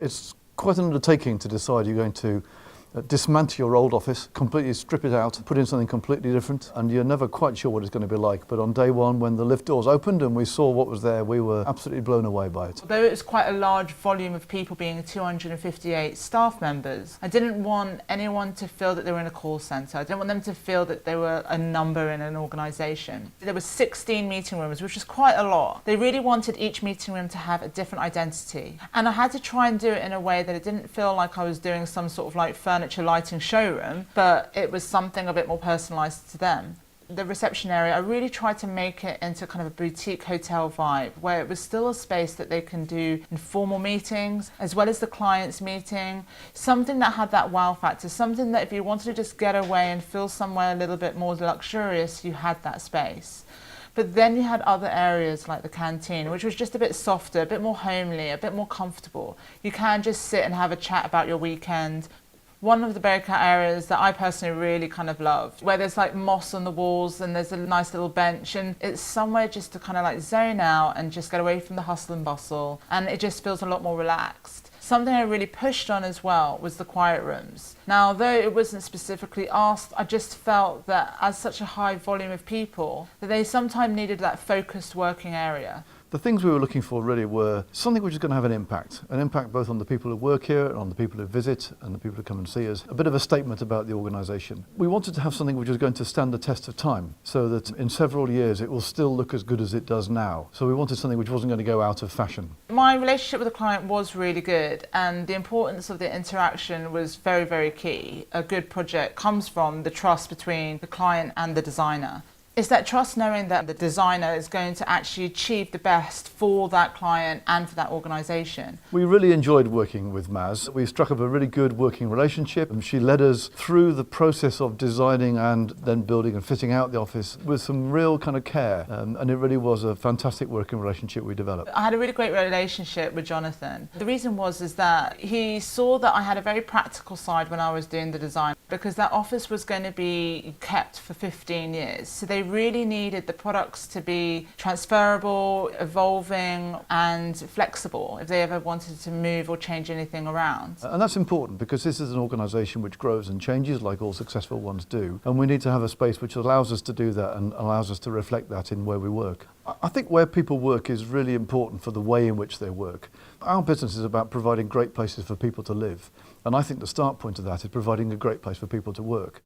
It's quite an undertaking to decide you're going to dismantle your old office, completely strip it out, put in something completely different, and you're never quite sure what it's going to be like. But on day one, when the lift doors opened and we saw what was there, we were absolutely blown away by it. Although it was quite a large volume of people, being 258 staff members, I didn't want anyone to feel that they were in a call centre. I didn't want them to feel that they were a number in an organisation. There were 16 meeting rooms, which was quite a lot. They really wanted each meeting room to have a different identity. And I had to try and do it in a way that it didn't feel like I was doing some sort of like furniture lighting showroom, but it was something a bit more personalised to them. The reception area, I really tried to make it into kind of a boutique hotel vibe, where it was still a space that they can do informal meetings as well as the clients meeting, something that had that wow factor, something that if you wanted to just get away and feel somewhere a little bit more luxurious, you had that space. But then you had other areas like the canteen, which was just a bit softer, a bit more homely, a bit more comfortable. You can just sit and have a chat about your weekend. One of the breakout areas that I personally really kind of loved, where there's like moss on the walls and there's a nice little bench, and it's somewhere just to kind of like zone out and just get away from the hustle and bustle, and it just feels a lot more relaxed. Something I really pushed on as well was the quiet rooms. Now, although it wasn't specifically asked, I just felt that as such a high volume of people, that they sometimes needed that focused working area. The things we were looking for really were something which is going to have an impact both on the people who work here and on the people who visit and the people who come and see us, a bit of a statement about the organisation. We wanted to have something which was going to stand the test of time, so that in several years it will still look as good as it does now. So we wanted something which wasn't going to go out of fashion. My relationship with the client was really good, and the importance of the interaction was very, very key. A good project comes from the trust between the client and the designer. It's that trust, knowing that the designer is going to actually achieve the best for that client and for that organisation. We really enjoyed working with Maz. We struck up a really good working relationship, and she led us through the process of designing and then building and fitting out the office with some real kind of care, and it really was a fantastic working relationship we developed. I had a really great relationship with Jonathan. The reason is that he saw that I had a very practical side when I was doing the design, because that office was going to be kept for 15 years. So they really needed the products to be transferable, evolving and flexible if they ever wanted to move or change anything around. And that's important, because this is an organisation which grows and changes like all successful ones do, and we need to have a space which allows us to do that and allows us to reflect that in where we work. I think where people work is really important for the way in which they work. Our business is about providing great places for people to live, and I think the start point of that is providing a great place for people to work.